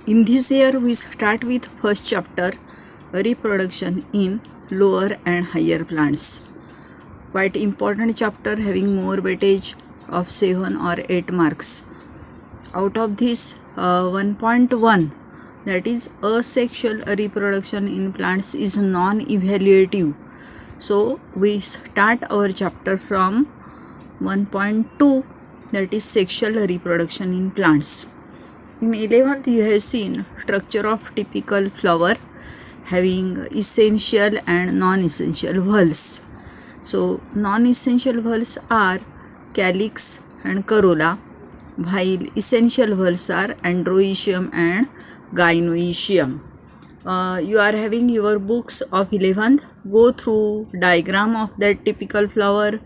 In this year, we start with first chapter, reproduction in lower and higher plants. Quite important chapter having more weightage of 7 or 8 marks. Out of this, 1.1, that is asexual reproduction in plants, is non-evaluative. So we start our chapter from 1.2, that is sexual reproduction in plants. In 11th, you have seen structure of typical flower having essential and non-essential whorls. So non-essential whorls are calyx and corolla, while essential whorls are androecium and gynoecium. You are having your books of 11th. Go through diagram of that typical flower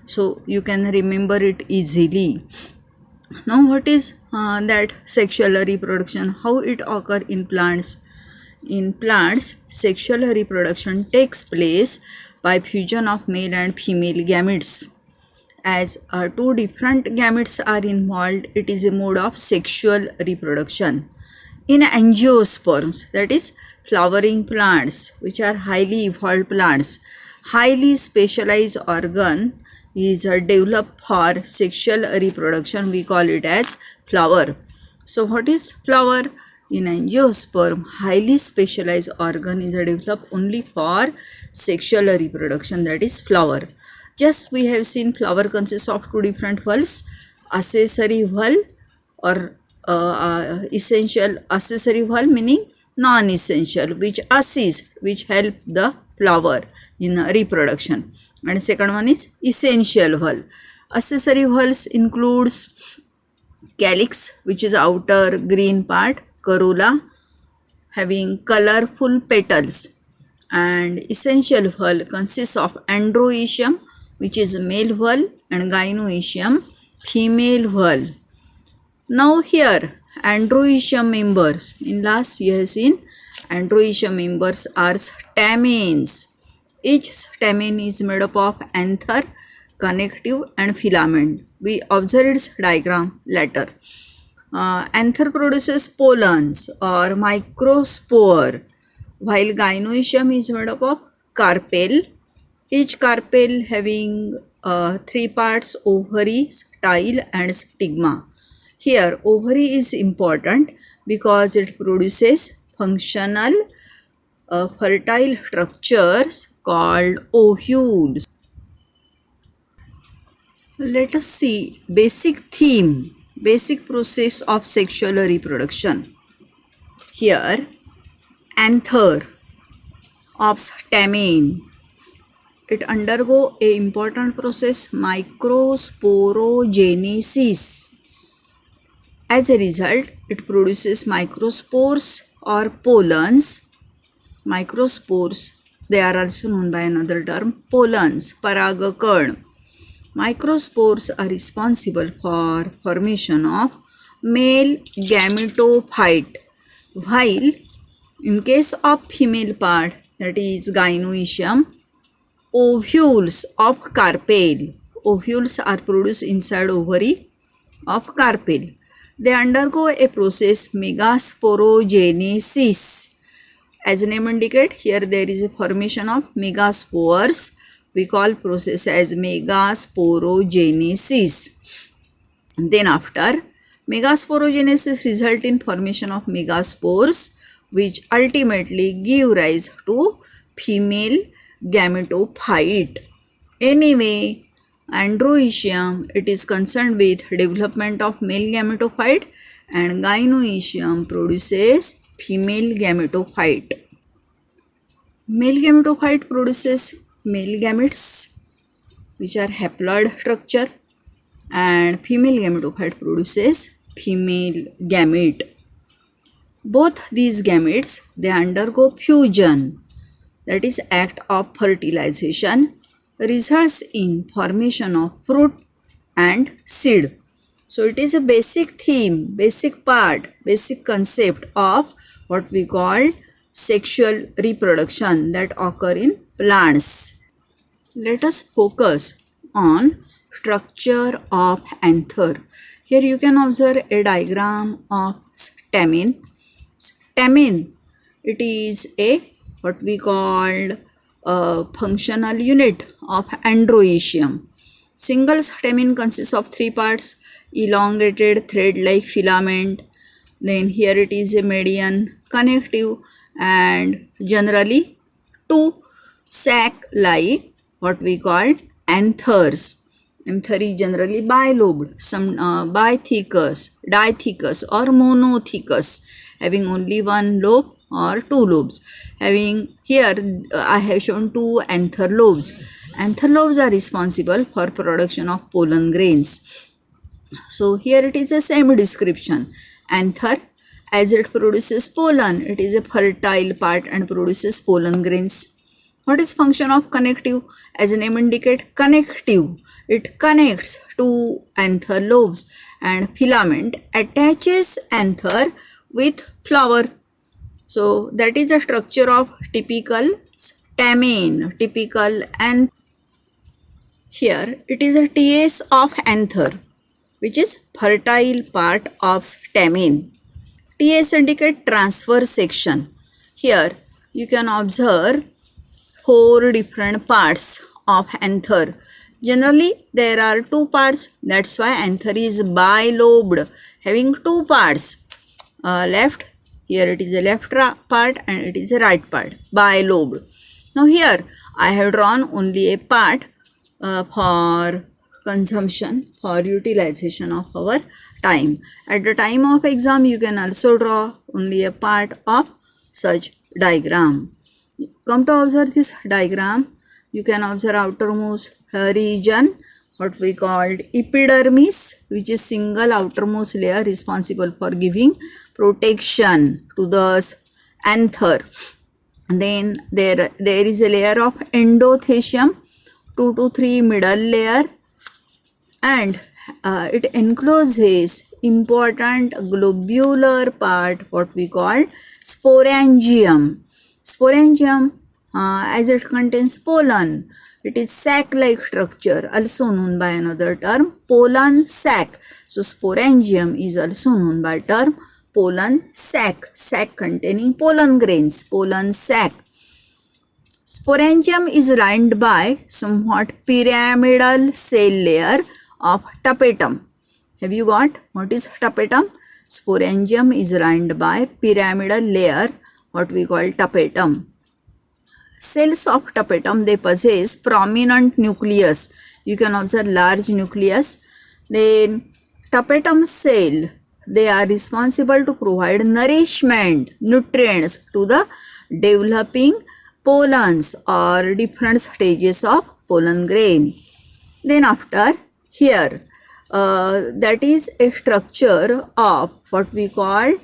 so you can remember it easily. Now what is that sexual reproduction, how it occur in plants? In plants, sexual reproduction takes place by fusion of male and female gametes. As two different gametes are involved, it is a mode of sexual reproduction. In angiosperms, that is flowering plants, which are highly evolved plants, highly specialized organ is developed for sexual reproduction. We call it as flower. So what is flower? In angiosperm, highly specialized organ is developed only for sexual reproduction, that is flower. Just we have seen flower consists of two different whorls, accessory whorl or essential accessory whorl, meaning non-essential, which assist, which help the flower in reproduction, and second one is essential whorl. Accessory whorls includes calyx, which is outer green part, corolla having colorful petals, and essential whorl consists of androecium, which is male whorl, and gynoecium, female whorl. Now here androecium members, in last you have seen androecium members are stamens. Each stamen is made up of anther, connective and filament. We observed its diagram later. Anther produces pollens or microspore, while gynoecium is made up of carpel. Each carpel having three parts: ovary, style and stigma. Here ovary is important because it produces functional fertile structures called ovules. Let us see basic theme, basic process of sexual reproduction. Here anther of stamen, it undergo a important process, microsporogenesis. As a result, it produces microspores or pollens. Microspores, they are also known by another term, pollens, paragakad. Microspores are responsible for formation of male gametophyte, while in case of female part, that is gynoecium, ovules of carpel. Ovules are produced inside ovary of carpel. They undergo a process, megasporogenesis. As name indicate, here there is a formation of megaspores. We call process as megasporogenesis. Then after megasporogenesis result in formation of megaspores, which ultimately give rise to female gametophyte. Anyway, androecium, it is concerned with development of male gametophyte, and gynoecium produces female gametophyte. Male gametophyte produces male gametes, which are haploid structure, and female gametophyte produces female gamete. Both these gametes, they undergo fusion, that is act of fertilization, results in formation of fruit and seed. So it is a basic theme, basic part, basic concept of what we call sexual reproduction that occur in plants. Let us focus on structure of anther. Here you can observe a diagram of stamen. stamen. It is a what we called a functional unit of androecium. Single stamen consists of three parts: elongated thread-like filament, then here it is a median connective, and generally two sac-like what we call anthers. Anther is generally bilobed, some bithecous, dithecous or monothecous, having only one lobe or two lobes. Having here I have shown two anther lobes. Anther lobes are responsible for production of pollen grains. So here it is the same description. Anther, as it produces pollen, it is a fertile part and produces pollen grains. What is function of connective? As the name indicates, connective. It connects two anther lobes and filament attaches anther with flower. So that is the structure of typical stamen, typical, and here it is a TS of anther, which is fertile part of stamen. TS indicate transverse section. Here you can observe four different parts of anther. Generally there are two parts, that's why anther is bilobed, having two parts. Left, here it is a left part and it is a right part, bilobed. Now here I have drawn only a part for consumption, for utilization of our time. At the time of exam you can also draw only a part of such diagram. Come to observe this diagram. You can observe outermost region, what we called epidermis, which is single outermost layer responsible for giving protection to the anther. Then there is a layer of endothecium, 2 to 3 middle layer, and it encloses important globular part, what we call sporangium. Sporangium, as it contains pollen, it is sac-like structure, also known by another term pollen sac. So sporangium is also known by term pollen sac, sac containing pollen grains, pollen sac. Sporangium is lined by somewhat pyramidal cell layer of tapetum. Have you got what is tapetum? Sporangium is lined by pyramidal layer, what we call tapetum. Cells of tapetum, they possess prominent nucleus. You can observe large nucleus. Then tapetum cell, they are responsible to provide nourishment, nutrients to the developing pollens or different stages of pollen grain. Then after here, that is a structure of what we call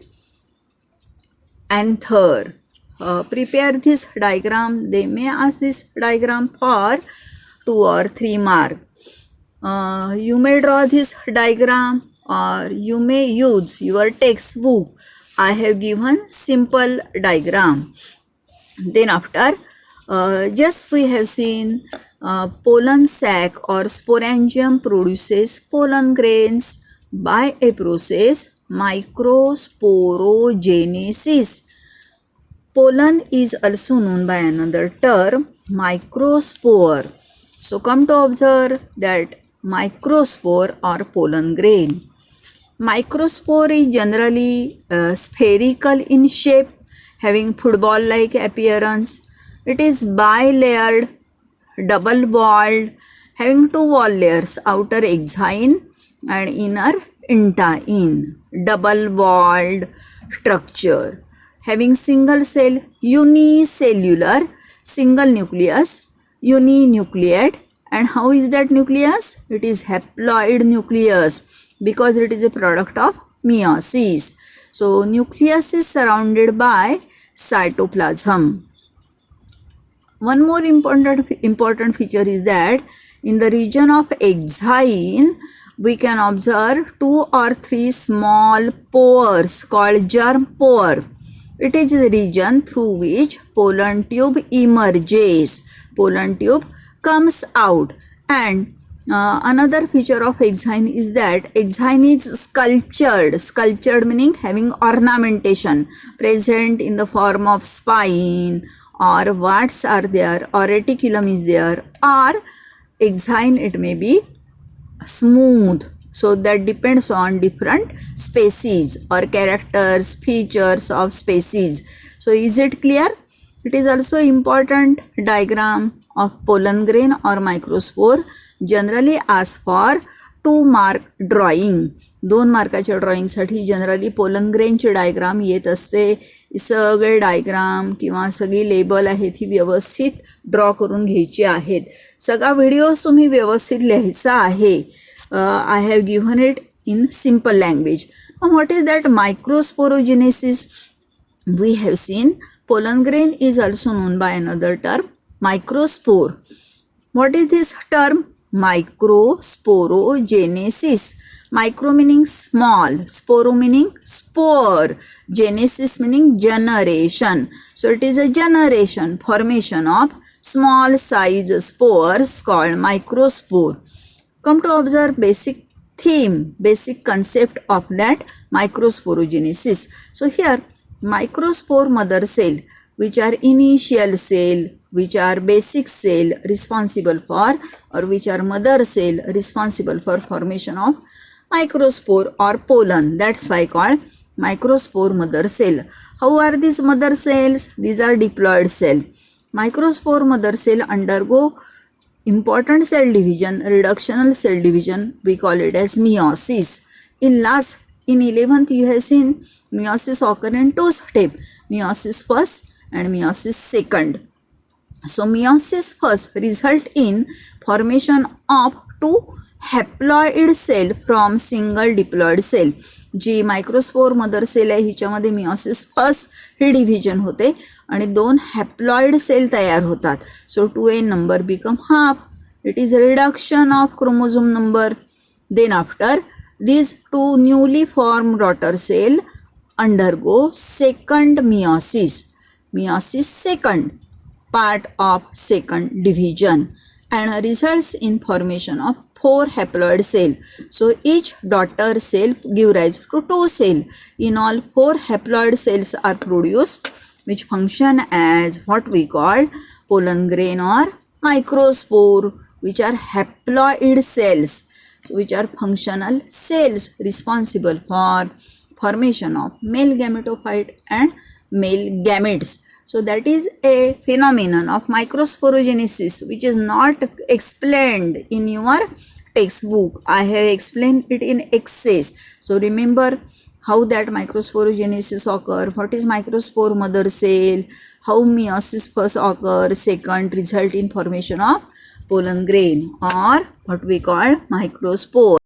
anther. Prepare this diagram. They may ask this diagram for 2 or 3 mark. You may draw this diagram or you may use your textbook. I have given simple diagram. Then after, just we have seen pollen sac or sporangium produces pollen grains by a process microsporogenesis. Pollen is also known by another term microspore. So come to observe that microspore or pollen grain. Microspore is generally spherical in shape, having football-like appearance. It is bilayered, double-walled, having two wall layers, outer exine and inner intine. Double-walled structure, having single cell, unicellular, single nucleus, uninucleate. And how is that nucleus? It is haploid nucleus because it is a product of meiosis. So nucleus is surrounded by cytoplasm. One more important feature is that in the region of exine, we can observe 2 or 3 small pores called germ pore. It is the region through which pollen tube emerges. Pollen tube comes out, and Another feature of exine is that exine is sculptured meaning having ornamentation present in the form of spine or warts are there or reticulum is there, or exine it may be smooth. So that depends on different species or characters, features of species. So is it clear? It is also important diagram of pollen grain or microspore generally asked for 2 mark drawing. 2 मार्काच्या ड्रॉइंगसाठी generally pollen ग्रेनचे diagram येत असते. सगळे diagram किंवा सगळी label आहेत ही व्यवस्थित ड्रॉ करून घ्यायची आहेत. सगळा व्हिडिओ तुम्ही व्यवस्थित लिहायचा आहे. I have given it in simple language. Now what is that microsporogenesis? We have seen pollen grain is also known by another term microspore. What is this term? Microsporogenesis. Micro meaning small, sporo meaning spore, genesis meaning generation. So it is a generation formation of small size spores called microspore. Come to observe basic theme, basic concept of that microsporogenesis. So here microspore mother cell, which are initial cell, which are basic cell responsible for, or which are mother cell responsible for formation of microspore or pollen. That's why called microspore mother cell. How are these mother cells? These are diploid cell. Microspore mother cell undergo important cell division, reductional cell division, we call it as meiosis. In 11th you have seen meiosis occur in 2 steps, meiosis first and meiosis second. So meiosis first result in formation of 2 haploid cell from single diploid cell. जी microspore mother cell आहे हिच्यामध्ये meiosis first ही division होते आणि 2 haploid cell तयार होतात. So 2a number become half. It is reduction of chromosome number. Then after these 2 newly formed daughter cell undergo second meiosis second part of second division and results in formation of 4 haploid cell. So each daughter cell give rise to 2 cell. In all 4 haploid cells are produced which function as what we call pollen grain or microspore, which are haploid cells, which are functional cells responsible for formation of male gametophyte and male gametes. So that is a phenomenon of microsporogenesis which is not explained in your textbook. I have explained it in excess. So remember how that microsporogenesis occur, what is microspore mother cell, how meiosis first occur, second result in formation of pollen grain or what we call microspore.